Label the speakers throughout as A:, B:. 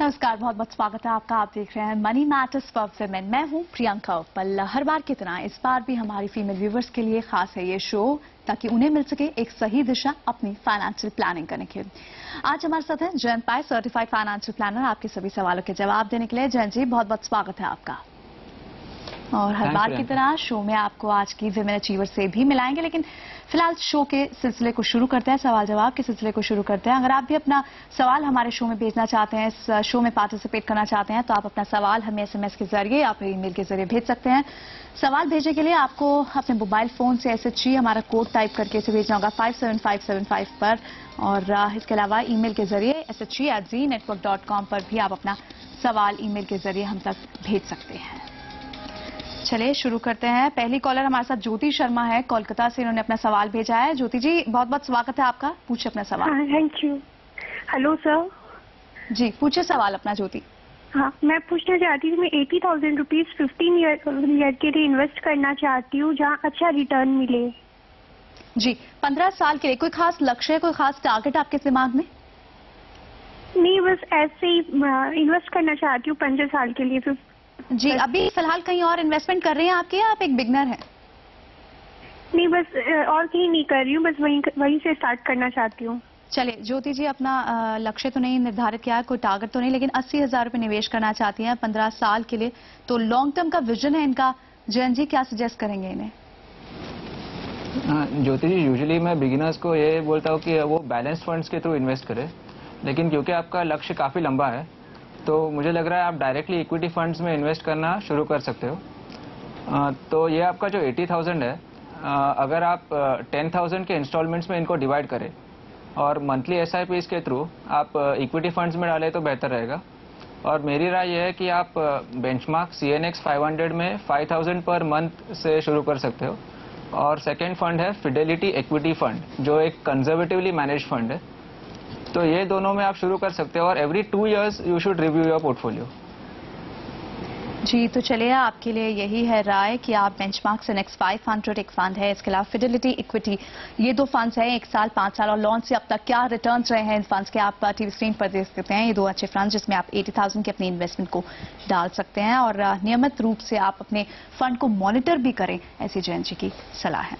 A: नमस्कार, बहुत बहुत स्वागत है आपका। आप देख रहे हैं मनी मैटर्स फॉर विमेन। मैं हूं प्रियंका उपल। हर बार की तरह इस बार भी हमारी फीमेल व्यूवर्स के लिए खास है ये शो, ताकि उन्हें मिल सके एक सही दिशा अपनी फाइनेंशियल प्लानिंग करने की। आज हमारे साथ हैं जयंत पाय, सर्टिफाइड फाइनेंशियल प्लानर, आपके सभी सवालों के जवाब देने के लिए। जयंत जी, बहुत बहुत स्वागत है आपका। और हर बार की तरह शो में आपको आज की विमेन अचीवर से भी मिलाएंगे, लेकिन फिलहाल शो के सिलसिले को शुरू करते हैं, सवाल जवाब के सिलसिले को शुरू करते हैं। अगर आप भी अपना सवाल हमारे शो में भेजना चाहते हैं, इस शो में पार्टिसिपेट करना चाहते हैं, तो आप अपना सवाल हमें एसएमएस के जरिए या फिर ईमेल के जरिए भेज सकते हैं। सवाल भेजने के लिए आपको अपने मोबाइल फोन से SHG हमारा कोड टाइप करके इसे भेजना होगा 57575 पर, और इसके अलावा ईमेल के जरिए shg@zenetwork.com पर भी आप अपना सवाल ईमेल के जरिए हम तक भेज सकते हैं। चलिए शुरू करते हैं। पहली कॉलर हमारे साथ ज्योति शर्मा है, कोलकाता से। इन्होंने अपना सवाल भेजा है। ज्योति जी, बहुत बहुत स्वागत है आपका, पूछिए अपना सवाल।
B: Thank you. Hello sir.
A: जी पूछिए सवाल अपना ज्योति।
B: हाँ, मैं पूछना चाहती हूँ, मैं 80,000 रुपीज 15 ईयर के लिए इन्वेस्ट करना चाहती हूँ, जहाँ अच्छा रिटर्न मिले।
A: जी, 15 साल के लिए कोई खास लक्ष्य, कोई खास टारगेट आपके दिमाग में?
B: नहीं, बस ऐसे ही इन्वेस्ट करना चाहती हूँ 15 साल के लिए।
A: जी, अभी फिलहाल कहीं और इन्वेस्टमेंट कर रहे हैं आपके, या आप एक बिगनर हैं?
B: नहीं, बस और कहीं नहीं कर रही हूँ, बस वहीं से स्टार्ट करना चाहती हूँ।
A: चलिए ज्योति जी, अपना लक्ष्य तो नहीं निर्धारित किया है, कोई टारगेट तो नहीं, लेकिन 80,000 रुपए निवेश करना चाहती हैं 15 साल के लिए, तो लॉन्ग टर्म का विजन है इनका। जयंत जी, क्या सजेस्ट करेंगे इन्हें?
C: ज्योति जी, यूजुअली मैं बिगिनर्स को ये बोलता हूँ कि वो बैलेंस फंड्स के थ्रू इन्वेस्ट करें, लेकिन क्योंकि आपका लक्ष्य काफ़ी लंबा है, तो मुझे लग रहा है आप डायरेक्टली इक्विटी फंड्स में इन्वेस्ट करना शुरू कर सकते हो। तो ये आपका जो 80,000 है, अगर आप 10,000 के इंस्टॉलमेंट्स में इनको डिवाइड करें और मंथली SIPs के थ्रू आप इक्विटी फंड्स में डालें तो बेहतर रहेगा। और मेरी राय यह है कि आप बेंचमार्क CNX 500 में 5,000 पर मंथ से शुरू कर सकते हो। और सेकेंड फंड है फिडेलिटी इक्विटी फंड, जो एक कंजर्वेटिवली मैनेज फंड है। तो ये दोनों में आप शुरू कर सकते हो, और every 2 years you should review your portfolio.
A: जी, तो चलिए आपके लिए यही है राय कि आप बेंचमार्क CNX 500 एक फंड है, इसके अलावा फिडेलिटी इक्विटी, ये दो फंड्स हैं, 1 साल 5 साल और लॉन्च से अब तक क्या रिटर्न्स रहे हैं इन फंड्स के, आप टीवी स्क्रीन पर देख सकते हैं। ये दो अच्छे फंड्स जिसमें आप 80,000 की अपनी इन्वेस्टमेंट को डाल सकते हैं, और नियमित रूप से आप अपने फंड को मॉनिटर भी करें, ऐसी जयंत जी की सलाह है।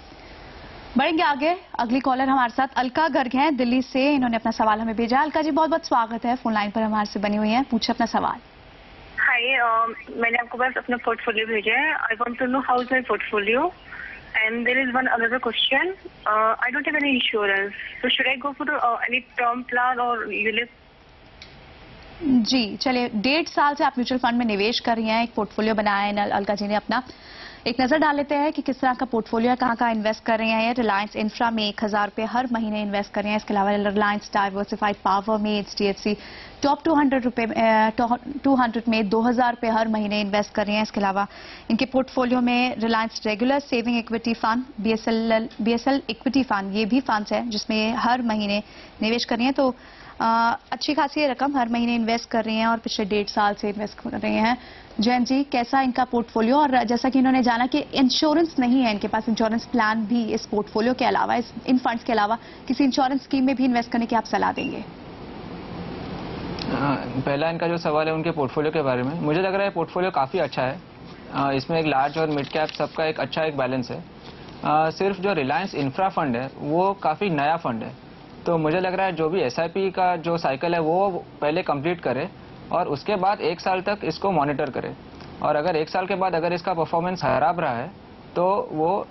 A: बढ़ेंगे आगे। अगली कॉलर हमारे साथ अलका गर्ग हैं, दिल्ली से। इन्होंने अपना सवाल हमें भेजा। अलका जी, बहुत बहुत स्वागत है, फोन लाइन पर हमारे से बनी हुई हैं, पूछे अपना सवाल।
D: हाय, मैंने आपको बस अपना पोर्टफोलियो भेजा है। I want to know how is my portfolio and there is one another question. I don't have any insurance, so should I go for any term plan और यूलिप?
A: जी चलिए, 1.5 साल से आप म्यूचुअल फंड में निवेश कर रही हैं, एक पोर्टफोलियो बनाया है अलका जी ने अपना। एक नजर डाल लेते हैं कि किस तरह का पोर्टफोलियो है, कहाँ इन्वेस्ट कर रहे हैं। रिलायंस इंफ्रा में 1,000 रुपए हर महीने इन्वेस्ट कर रहे हैं। इसके अलावा रिलायंस डाइवर्सिफाइड पावर में, HDFC टॉप 200 में 2,000 रुपए हर महीने इन्वेस्ट कर रहे हैं। इसके अलावा इनके पोर्टफोलियो में Reliance regular saving equity fund, BSL equity fund, ये भी फंड्स है जिसमें हर महीने निवेश कर रही हैं। तो अच्छी खासी रकम हर महीने इन्वेस्ट कर रही हैं और पिछले 1.5 साल से इन्वेस्ट कर रही हैं। जयंत जी, कैसा इनका पोर्टफोलियो? और जैसा कि इन्होंने जाना कि इंश्योरेंस नहीं है इनके पास, इंश्योरेंस प्लान भी इस पोर्टफोलियो के अलावा, इन फंड्स के अलावा किसी इंश्योरेंस स्कीम में भी इन्वेस्ट करने की आप सलाह देंगे?
C: पहला इनका जो सवाल है उनके पोर्टफोलियो के बारे में, मुझे लग रहा है पोर्टफोलियो काफ़ी अच्छा है। इसमें एक लार्ज और मिड कैप सबका एक अच्छा बैलेंस है। सिर्फ जो रिलायंस इंफ्रा फंड है वो काफ़ी नया फंड है, तो मुझे लग रहा है जो भी SIP का जो साइकिल है वो पहले कंप्लीट करे और उसके बाद 1 साल तक इसको मॉनिटर करे। और अगर 1 साल के बाद अगर इसका परफॉर्मेंस खराब रहा है तो वो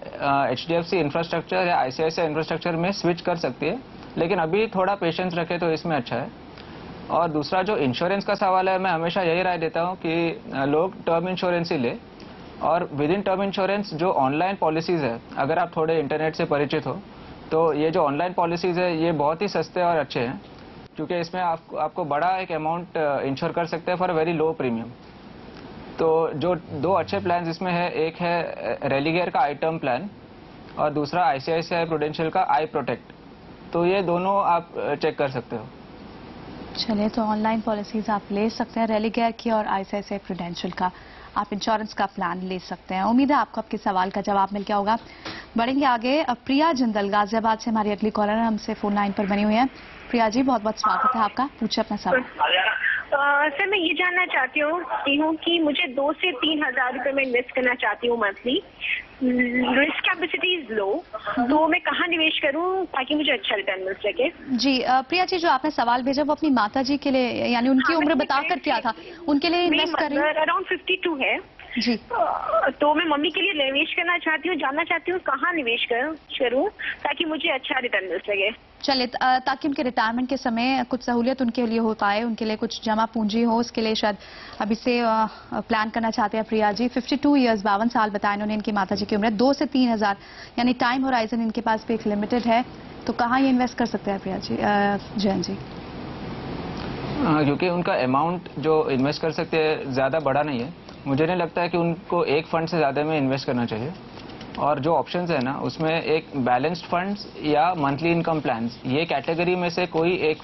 C: HDFC इंफ्रास्ट्रक्चर या ICICI इंफ्रास्ट्रक्चर में स्विच कर सकती है, लेकिन अभी थोड़ा पेशेंस रखे तो इसमें अच्छा है। और दूसरा जो इंश्योरेंस का सवाल है, मैं हमेशा यही राय देता हूँ कि लोग टर्म इंश्योरेंस ही ले, और विद इन टर्म इंश्योरेंस जो ऑनलाइन पॉलिसीज़ है, अगर आप थोड़े इंटरनेट से परिचित हो तो ये जो ऑनलाइन पॉलिसीज़ है ये बहुत ही सस्ते और अच्छे हैं, क्योंकि इसमें आपको बड़ा एक अमाउंट इंश्योर कर सकते हैं फॉर वेरी लो प्रीमियम। तो जो 2 अच्छे प्लान इसमें है, एक है रेलिगेयर का आई टर्म प्लान और दूसरा ICICI प्रूडेंशियल का आई प्रोटेक्ट। तो ये दोनों आप चेक कर सकते हो।
A: चलिए, तो ऑनलाइन पॉलिसीज आप ले सकते हैं, रेलिगेयर की और ICICI प्रूडेंशियल का आप इंश्योरेंस का प्लान ले सकते हैं। उम्मीद है आपको आपके सवाल का जवाब मिल गया होगा। बढ़ेंगे आगे। प्रिया जिंदल गाजियाबाद से हमारी अगली कॉलर हमसे फोन लाइन पर बनी हुई है। प्रिया जी, बहुत बहुत स्वागत है आपका, पूछे अपना सवाल।
D: सर मैं ये जानना चाहती हूँ कि मुझे 2 से 3 हजार रुपए में इन्वेस्ट करना चाहती हूँ monthly. Risk capacity is low, तो मैं कहाँ निवेश करूँ ताकि मुझे अच्छा रिटर्न मिल सके?
A: जी प्रिया जी, जो आपने सवाल भेजा वो अपनी माता जी के लिए, यानी उनकी उम्र बताकर किया था, उनके लिए इन्वेस्ट करें?
D: अराउंड 52 है
A: जी।
D: तो मैं मम्मी के लिए निवेश करना चाहती हूँ, जानना चाहती हूँ कहाँ निवेश करूँ ताकि मुझे अच्छा रिटर्न मिल सके।
A: चलिए, ताकि उनके रिटायरमेंट के समय कुछ सहूलियत उनके लिए हो पाए, उनके लिए कुछ जमा पूंजी हो, उसके लिए शायद अभी से प्लान करना चाहते हैं प्रिया जी। 52 ईयर्स, 52 साल बताया इन्होंने इनकी माता जी की उम्र है। 2 से 3 हजार यानी टाइम होराइजन इनके पास भी एक लिमिटेड है, तो कहाँ ये इन्वेस्ट कर सकते हैं प्रिया जी? जयंत जी।
C: क्योंकि उनका अमाउंट जो इन्वेस्ट कर सकते हैं ज़्यादा बड़ा नहीं है, मुझे नहीं लगता है कि उनको एक फंड से ज़्यादा में इन्वेस्ट करना चाहिए। और जो ऑप्शंस है ना, उसमें एक बैलेंस्ड फंड्स या मंथली इनकम प्लान्स, ये कैटेगरी में से कोई एक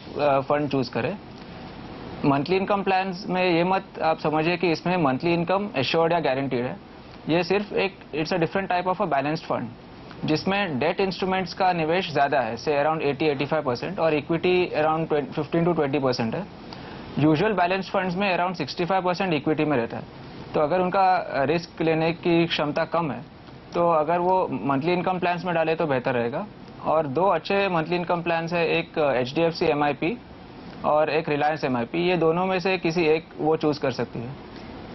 C: फंड चूज करे। मंथली इनकम प्लान्स में ये मत आप समझिए कि इसमें मंथली इनकम एश्योर्ड या गारंटीड है। ये सिर्फ it's a different type of a balanced fund जिसमें डेट इंस्ट्रूमेंट्स का निवेश ज़्यादा है, से अराउंड 80-85%, और इक्विटी अराउंड 15 to 20% है। यूजुअल बैलेंस्ड फंड्स में अराउंड 65% इक्विटी में रहता है। तो अगर उनका रिस्क लेने की क्षमता कम है तो अगर वो मंथली इनकम प्लान्स में डाले तो बेहतर रहेगा। और 2 अच्छे मंथली इनकम प्लान्स है, एक HDFC MIP और एक रिलायंस MIP। ये दोनों में से किसी एक वो चूज कर सकती है।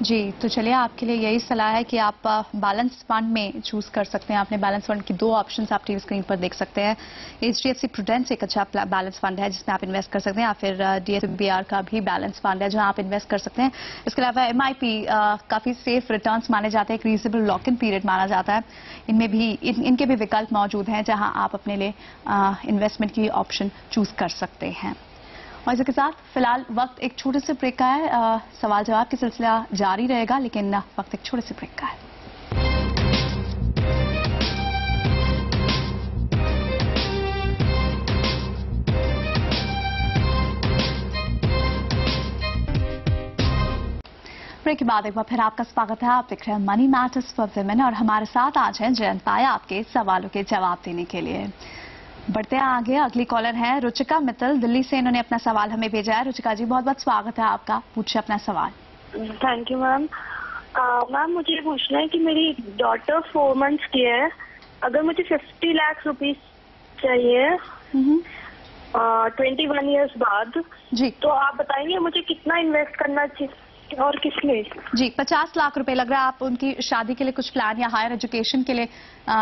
A: जी, तो चलिए आपके लिए यही सलाह है कि आप बैलेंस फंड में चूज कर सकते हैं। आपने बैलेंस फंड की 2 ऑप्शंस आप टीवी स्क्रीन पर देख सकते हैं। HDFC प्रूडेंस एक अच्छा बैलेंस फंड है जिसमें आप इन्वेस्ट कर सकते हैं, या फिर DSBR का भी बैलेंस फंड है जहां आप इन्वेस्ट कर सकते हैं। इसके अलावा MIP काफी सेफ रिटर्न्स माने जाते हैं, एक रीजनेबल लॉक इन पीरियड माना जाता है। इनमें भी इनके भी विकल्प मौजूद हैं जहां आप अपने लिए इन्वेस्टमेंट की ऑप्शन चूज कर सकते हैं। और इसके साथ फिलहाल वक्त एक छोटे से ब्रेक का है। सवाल जवाब की सिलसिला जारी रहेगा, लेकिन वक्त एक छोटे से ब्रेक का है। ब्रेक के बाद एक बार फिर आपका स्वागत है। आप देख रहे हैं मनी मैटर्स फॉर विमेन और हमारे साथ आज हैं जयंत पाया आपके सवालों के जवाब देने के लिए। बढ़ते हैं आगे, अगली कॉलर है रुचिका मित्तल, दिल्ली से इन्होंने अपना सवाल हमें भेजा है। रुचिका जी, बहुत बहुत स्वागत है आपका, पूछिए अपना सवाल।
B: Thank you ma'am. मैम मुझे पूछना है कि मेरी डॉटर 4 months की है, अगर मुझे 50 लाख रुपीस चाहिए 21 ईयर्स बाद जी, तो आप बताएंगे मुझे कितना इन्वेस्ट करना चाहिए और किसमें? जी,
A: 50 लाख रुपए लग रहा है। आप उनकी शादी के लिए कुछ प्लान या हायर एजुकेशन के लिए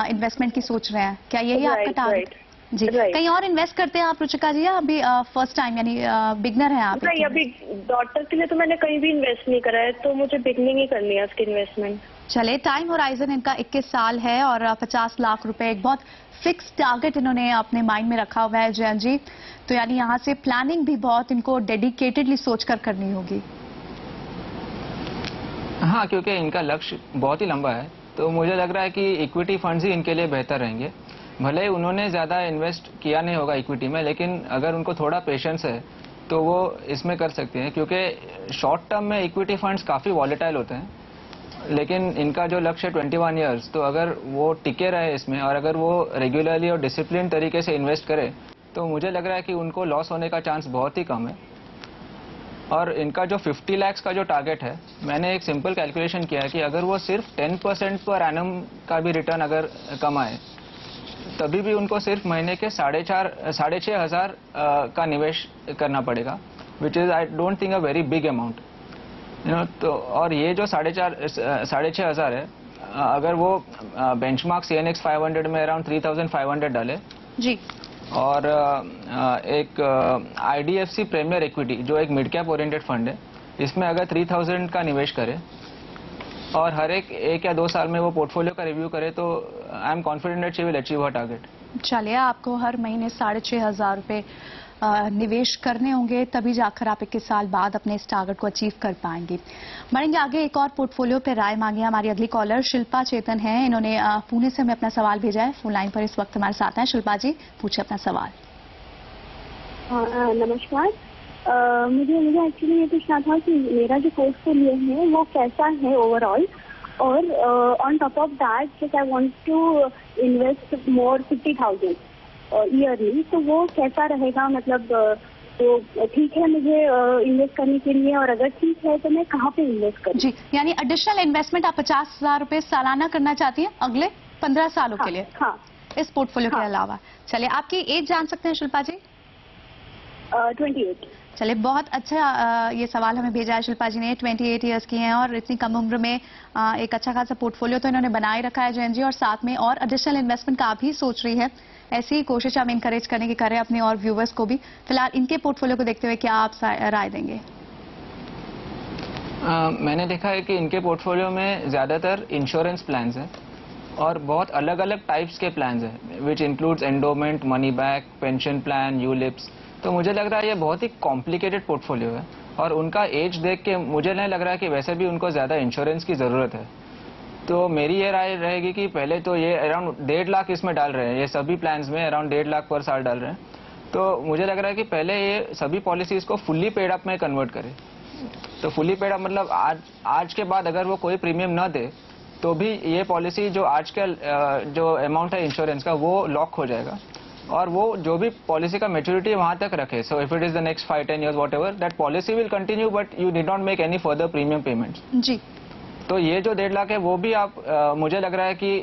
A: इन्वेस्टमेंट की सोच रहे हैं, क्या यही आपका टारगेट? जी, कहीं और इन्वेस्ट करते हैं आप रुचिका जी, या अभी फर्स्ट टाइम यानी बिगनर हैं आप?
B: नहीं, अभी डॉटर के लिए तो मैंने कहीं भी इन्वेस्ट नहीं करा है, तो मुझे बिगनिंग ही करनी है उसकी इन्वेस्टमेंट।
A: चले, टाइम होराइजन इनका 21 साल है और 50 लाख रुपए एक बहुत फिक्स टारगेट इन्होंने अपने माइंड में रखा हुआ है जयंत जी। तो यानी यहाँ से प्लानिंग भी बहुत इनको डेडिकेटेडली सोचकर करनी होगी।
C: हाँ, क्योंकि इनका लक्ष्य बहुत ही लंबा है, तो मुझे लग रहा है कि इक्विटी फंड्स ही इनके लिए बेहतर रहेंगे। भले ही उन्होंने ज़्यादा इन्वेस्ट किया नहीं होगा इक्विटी में, लेकिन अगर उनको थोड़ा पेशेंस है तो वो इसमें कर सकते हैं, क्योंकि शॉर्ट टर्म में इक्विटी फंड्स काफ़ी वॉलेटाइल होते हैं। लेकिन इनका जो लक्ष्य है 21 ईयर्स, तो अगर वो टिके रहे इसमें और अगर वो रेगुलरली और डिसिप्लिन तरीके से इन्वेस्ट करे तो मुझे लग रहा है कि उनको लॉस होने का चांस बहुत ही कम है। और इनका जो 50 लाख का जो टारगेट है, मैंने एक सिंपल कैलकुलेशन किया है कि अगर वो सिर्फ 10% पर एनम का भी रिटर्न अगर कमाए तभी भी उनको सिर्फ महीने के 6,500 हजार का निवेश करना पड़ेगा, which is I don't think a very big amount, you know. तो और ये जो 6,500 है, अगर वो बेंचमार्क CNX 500 में अराउंड 3,500 डाले जी, और एक IDFC प्रीमियर इक्विटी जो एक मिड कैप ओरिएंटेड फंड है, इसमें अगर 3,000 का निवेश करे और हर एक या 2 साल में वो पोर्टफोलियो का रिव्यू करे, तो I am confident that she will achieve her target.
A: चलिए, आपको हर महीने 6,500 रुपए निवेश करने होंगे, तभी जाकर आप 21 साल बाद अपने इस टारगेट को अचीव कर पाएंगे। बढ़ेंगे आगे, एक और पोर्टफोलियो पे राय मांगी हमारी अगली कॉलर शिल्पा चेतन है, इन्होंने पुणे से हमें अपना सवाल भेजा है। फोन लाइन पर इस वक्त हमारे साथ हैं। शिल्पा जी, पूछिए अपना सवाल।
B: नमस्कार। मुझे एक्चुअली ये पूछना था कि मेरा जो पोर्टफोलियो है वो कैसा है ओवरऑल, और on top of that I want to invest more 50,000 yearly, तो वो कैसा रहेगा, मतलब तो ठीक है मुझे इन्वेस्ट करने के लिए, और अगर ठीक है तो मैं कहाँ पे इन्वेस्ट करूँ?
A: जी, यानी एडिशनल इन्वेस्टमेंट आप 50,000 रुपए सालाना करना चाहती हैं अगले 15 सालों के लिए?
B: हाँ,
A: इस पोर्टफोलियो के
B: हाँ।
A: अलावा। चलिए, आपकी एज जान सकते हैं शिल्पा जी?
B: 28।
A: चलिए, बहुत अच्छा ये सवाल हमें भेजा है शिल्पा जी ने। 28 इयर्स की हैं और इतनी कम उम्र में एक अच्छा खासा पोर्टफोलियो तो इन्होंने बनाए रखा है जयंत जी, और साथ में और एडिशनल इन्वेस्टमेंट का भी सोच रही है। ऐसी ही कोशिश हम इनकरेज करने की कर रहे हैं अपने और व्यूवर्स को भी। फिलहाल इनके पोर्टफोलियो को देखते हुए क्या आप राय देंगे?
C: मैंने देखा है कि इनके पोर्टफोलियो में ज़्यादातर इंश्योरेंस प्लान्स हैं और बहुत अलग अलग टाइप्स के प्लान्स हैं, which includes endowment, money back, pension plan, ULIPs. तो मुझे लग रहा है ये बहुत ही कॉम्प्लिकेटेड पोर्टफोलियो है, और उनका एज देख के मुझे नहीं लग रहा है कि वैसे भी उनको ज़्यादा इंश्योरेंस की ज़रूरत है। तो मेरी ये राय रहेगी कि पहले तो ये अराउंड 1.5 लाख इसमें डाल रहे हैं, ये सभी प्लान्स में अराउंड 1.5 लाख पर साल डाल रहे हैं। तो मुझे लग रहा है कि पहले ये सभी पॉलिसीज़ को फुल्ली पेड अप में कन्वर्ट करें। तो फुल्ली पेड अप मतलब आज के बाद अगर वो कोई प्रीमियम न दे तो भी ये पॉलिसी जो आजकल जो अमाउंट है इंश्योरेंस का वो लॉक हो जाएगा, और वो जो भी पॉलिसी का मैच्योरिटी वहां तक रखे। So if it is the next 5-10 years whatever, that policy will continue but you did not make any further premium payments.
A: जी,
C: तो ये जो 1.5 लाख है वो भी आप मुझे लग रहा है कि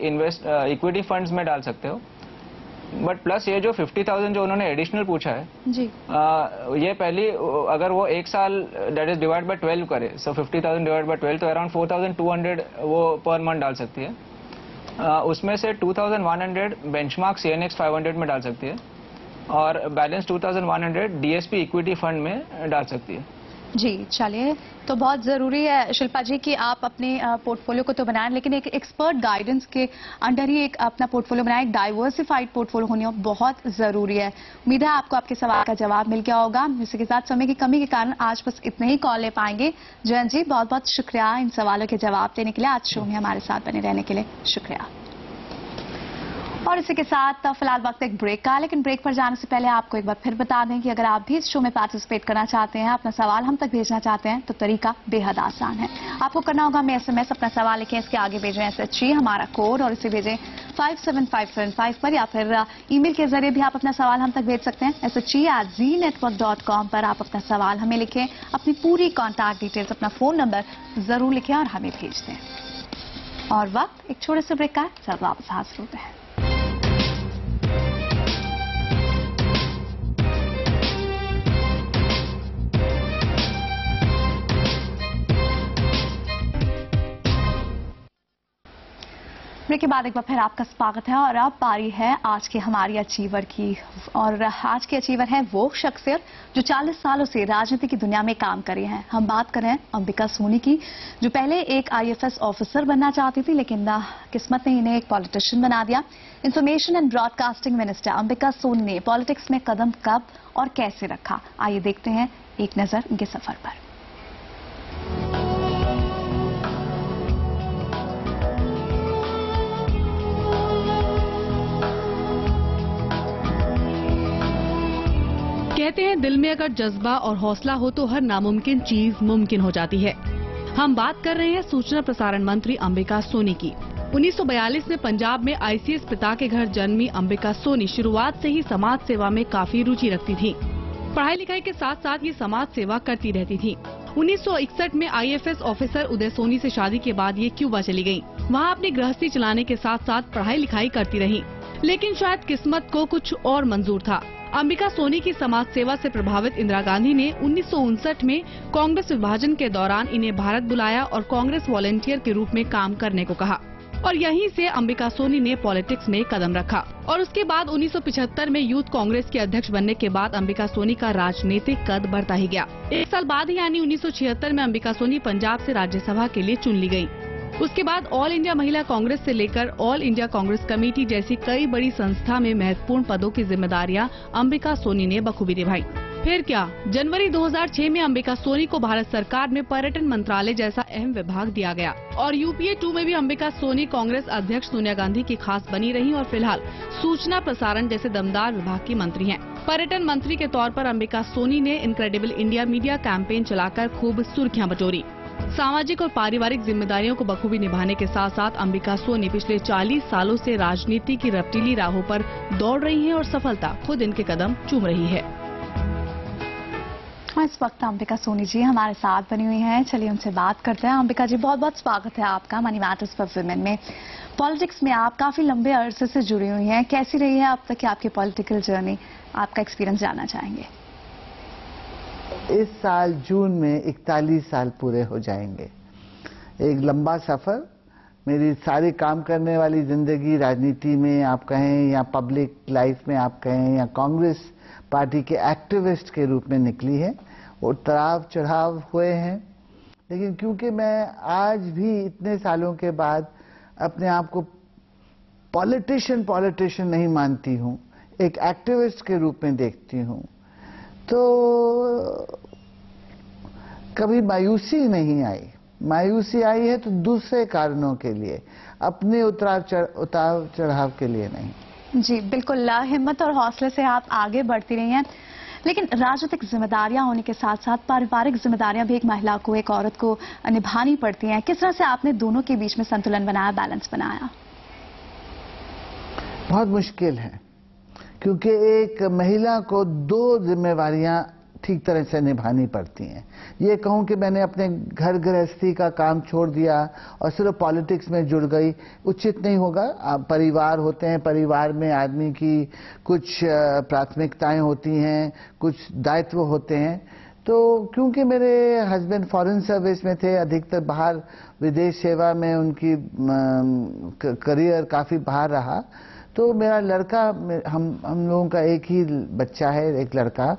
C: इक्विटी फंड्स में डाल सकते हो। बट प्लस ये जो 50,000 जो उन्होंने एडिशनल पूछा है
A: जी,
C: ये पहली अगर वो एक साल दैट इज डिवाइड बाय 12 करे, सो 50,000 डिवाइड बाय 12 तो अराउंड 4,200 वो पर मंथ डाल सकती है। उसमें से 2,100 बेंचमार्क CNX 500 में डाल सकती है, और बैलेंस 2,100 DSP इक्विटी फंड में डाल सकती है।
A: जी। चलिए, तो बहुत ज़रूरी है शिल्पा जी कि आप अपने पोर्टफोलियो को तो बनाएं, लेकिन एक एक्सपर्ट गाइडेंस के अंडर ही एक अपना पोर्टफोलियो बनाएं। एक डाइवर्सिफाइड पोर्टफोलियो होनी बहुत ज़रूरी है। उम्मीद है आपको आपके सवाल का जवाब मिल गया होगा। इसी के साथ समय की कमी के कारण आज बस इतने ही कॉल ले पाएंगे। जयंत जी, बहुत बहुत शुक्रिया इन सवालों के जवाब देने के लिए, आज शो में हमारे साथ बने रहने के लिए शुक्रिया। और इसी के साथ फिलहाल वक्त एक ब्रेक का, लेकिन ब्रेक पर जाने से पहले आपको एक बार फिर बता दें कि अगर आप भी इस शो में पार्टिसिपेट करना चाहते हैं, अपना सवाल हम तक भेजना चाहते हैं, तो तरीका बेहद आसान है। आपको करना होगा हमें SMS अपना सवाल लिखें, इसके आगे भेजें SHG हमारा कोड, और इसे भेजें 57575 पर, या फिर ईमेल के जरिए भी आप अपना सवाल हम तक भेज सकते हैं। SHG@Zeenetwork.com पर आप अपना सवाल हमें लिखें, अपनी पूरी कॉन्टैक्ट डिटेल्स, अपना फोन नंबर जरूर लिखें और हमें भेज दें। और वक्त एक छोटे से ब्रेक का है, जल्द वापस हाजिर होते हैं। ब्रेक के बाद एक बार फिर आपका स्वागत है, और अब पारी है आज के हमारी अचीवर की। और आज के अचीवर हैं वो शख्सियत जो 40 सालों से राजनीति की दुनिया में काम कर रही हैं। हम बात कर रहे हैं अंबिका सोनी की, जो पहले एक IFS ऑफिसर बनना चाहती थी, लेकिन किस्मत ने इन्हें एक पॉलिटिशियन बना दिया। Information and broadcasting minister Ambika Soni ने पॉलिटिक्स में कदम कब और कैसे रखा, आइए देखते हैं एक नजर इनके सफर पर।
E: कहते हैं दिल में अगर जज्बा और हौसला हो तो हर नामुमकिन चीज मुमकिन हो जाती है। हम बात कर रहे हैं सूचना प्रसारण मंत्री अंबिका सोनी की। 1942 में पंजाब में ICS पिता के घर जन्मी अंबिका सोनी शुरुआत से ही समाज सेवा में काफी रुचि रखती थी। पढ़ाई लिखाई के साथ साथ ये समाज सेवा करती रहती थी। 1961 में IFS ऑफिसर उदय सोनी से शादी के बाद ये क्यूबा चली गयी। वहाँ अपनी गृहस्थी चलाने के साथ साथ पढ़ाई लिखाई करती रही, लेकिन शायद किस्मत को कुछ और मंजूर था। अंबिका सोनी की समाज सेवा से प्रभावित इंदिरा गांधी ने 1959 में कांग्रेस विभाजन के दौरान इन्हें भारत बुलाया और कांग्रेस वॉलंटियर के रूप में काम करने को कहा, और यहीं से अंबिका सोनी ने पॉलिटिक्स में कदम रखा। और उसके बाद 1975 में यूथ कांग्रेस के अध्यक्ष बनने के बाद अंबिका सोनी का राजनीतिक कद बढ़ता ही गया। एक साल बाद ही यानी 1976 में अंबिका सोनी पंजाब से राज्यसभा के लिए चुन ली गयी। उसके बाद ऑल इंडिया महिला कांग्रेस से लेकर ऑल इंडिया कांग्रेस कमेटी जैसी कई बड़ी संस्था में महत्वपूर्ण पदों की जिम्मेदारियां अंबिका सोनी ने बखूबी निभाई। फिर क्या, जनवरी 2006 में अंबिका सोनी को भारत सरकार में पर्यटन मंत्रालय जैसा अहम विभाग दिया गया, और UPA 2 में भी अंबिका सोनी कांग्रेस अध्यक्ष सोनिया गांधी की खास बनी रही और फिलहाल सूचना प्रसारण जैसे दमदार विभाग की मंत्री हैं। पर्यटन मंत्री के तौर पर अंबिका सोनी ने इनक्रेडिबल इंडिया मीडिया कैंपेन चलाकर खूब सुर्खियां बटोरी। सामाजिक और पारिवारिक जिम्मेदारियों को बखूबी निभाने के साथ साथ अंबिका सोनी पिछले 40 सालों से राजनीति की रफ्तीली राहों पर दौड़ रही हैं और सफलता खुद इनके कदम चूम रही है।
A: और इस वक्त अंबिका सोनी जी हमारे साथ बनी हुई हैं। चलिए उनसे बात करते हैं। अंबिका जी, बहुत बहुत स्वागत है आपका मनी मैटर्स फॉर वुमेन में। पॉलिटिक्स में आप काफी लंबे अरसे से जुड़ी हुई हैं, कैसी रही है अब तक की आपकी पॉलिटिकल जर्नी? आपका एक्सपीरियंस जानना चाहेंगे।
F: इस साल जून में 41 साल पूरे हो जाएंगे। एक लंबा सफर, मेरी सारी काम करने वाली जिंदगी राजनीति में आप कहें या पब्लिक लाइफ में आप कहें या कांग्रेस पार्टी के एक्टिविस्ट के रूप में निकली है। उतार चढ़ाव हुए हैं, लेकिन क्योंकि मैं आज भी इतने सालों के बाद अपने आप को पॉलिटिशियन नहीं मानती हूं, एक एक्टिविस्ट के रूप में देखती हूं, तो कभी मायूसी नहीं आई। मायूसी आई है तो दूसरे कारणों के लिए, अपने उतार चढ़ाव के लिए नहीं।
A: जी बिल्कुल, हिम्मत और हौसले से आप आगे बढ़ती रही हैं, लेकिन राजनीतिक जिम्मेदारियां होने के साथ साथ पारिवारिक जिम्मेदारियां भी एक महिला को, एक औरत को निभानी पड़ती हैं। किस तरह से आपने दोनों के बीच में संतुलन बनाया, बैलेंस बनाया?
F: बहुत मुश्किल है, क्योंकि एक महिला को दो जिम्मेवारियां ठीक तरह से निभानी पड़ती हैं। ये कहूं कि मैंने अपने घर गृहस्थी का काम छोड़ दिया और सिर्फ पॉलिटिक्स में जुड़ गई, उचित नहीं होगा। परिवार होते हैं, परिवार में आदमी की कुछ प्राथमिकताएं होती हैं, कुछ दायित्व होते हैं। तो क्योंकि मेरे हस्बैंड फॉरेन सर्विस में थे, अधिकतर बाहर विदेश सेवा में उनकी करियर काफी बाहर रहा, तो मेरा लड़का, हम लोगों का एक ही बच्चा है, एक लड़का,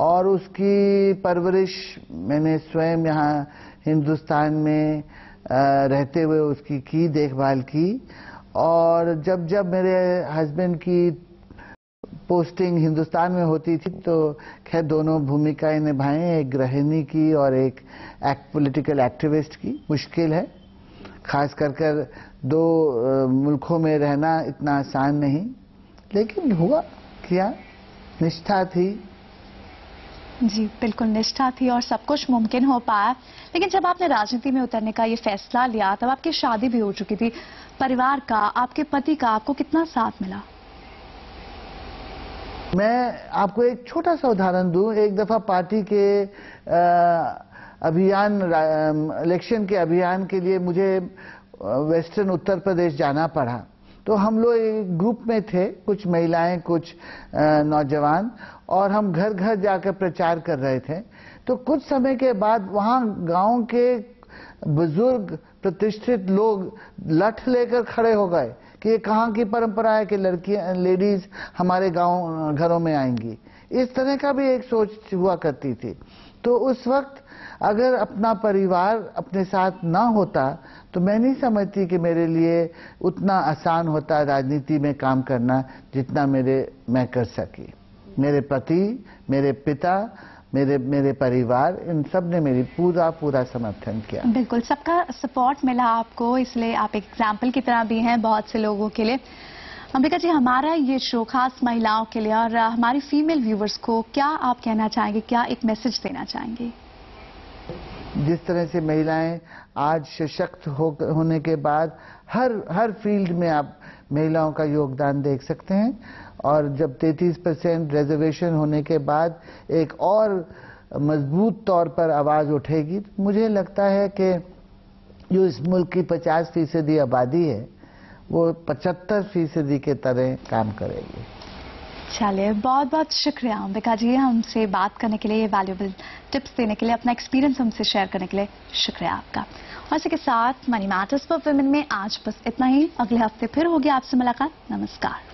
F: और उसकी परवरिश मैंने स्वयं यहाँ हिंदुस्तान में रहते हुए उसकी की, देखभाल की। और जब मेरे हस्बैंड की पोस्टिंग हिंदुस्तान में होती थी तो खैर दोनों भूमिकाएं निभाएं, एक गृहिणी की और एक पॉलिटिकल एक्टिविस्ट की। मुश्किल है, खास कर दो मुल्कों में रहना इतना आसान नहीं, लेकिन हुआ, किया, निष्ठा थी।
A: जी बिल्कुल, निष्ठा थी और सब कुछ मुमकिन हो पाया। लेकिन जब आपने राजनीति में उतरने का ये फैसला लिया तब आपकी शादी भी हो चुकी थी। परिवार का, आपके पति का आपको कितना साथ मिला?
F: मैं आपको एक छोटा सा उदाहरण दूं। एक दफा पार्टी के अभियान, इलेक्शन के अभियान के लिए मुझे वेस्टर्न उत्तर प्रदेश जाना पड़ा। तो हम लोग एक ग्रुप में थे, कुछ महिलाएं, कुछ नौजवान, और हम घर घर जाकर प्रचार कर रहे थे। तो कुछ समय के बाद वहां गांव के बुजुर्ग प्रतिष्ठित लोग लठ लेकर खड़े हो गए कि ये कहाँ की परंपरा है कि लड़कियां, लेडीज हमारे गांव घरों में आएंगी। इस तरह का भी एक सोच हुआ करती थी। तो उस वक्त अगर अपना परिवार अपने साथ ना होता तो मैं नहीं समझती कि मेरे लिए उतना आसान होता राजनीति में काम करना जितना मैं कर सकी। मेरे पति, मेरे पिता, मेरे परिवार, इन सब ने मेरी पूरा समर्थन किया।
A: बिल्कुल, सबका सपोर्ट मिला आपको, इसलिए आप एक एग्जाम्पल की तरह भी हैं बहुत से लोगों के लिए। अंबिका जी, हमारा ये शो खास महिलाओं के लिए और हमारी फीमेल व्यूवर्स को क्या आप कहना चाहेंगे, क्या एक मैसेज देना चाहेंगे?
F: जिस तरह से महिलाएं आज सशक्त होने के बाद हर फील्ड में आप महिलाओं का योगदान देख सकते हैं, और जब 33% रिजर्वेशन होने के बाद एक और मजबूत तौर पर आवाज उठेगी, तो मुझे लगता है कि जो इस मुल्क की 50% आबादी है वो 75% के तरह काम करेगी।
A: चलिए, बहुत बहुत शुक्रिया अंबिका जी, हमसे बात करने के लिए, ये वैल्यूएबल टिप्स देने के लिए, अपना एक्सपीरियंस हमसे शेयर करने के लिए शुक्रिया आपका। और इसी के साथ मनी मैटर्स फॉर वुमेन में आज बस इतना ही। अगले हफ्ते फिर होगी आपसे मुलाकात। नमस्कार।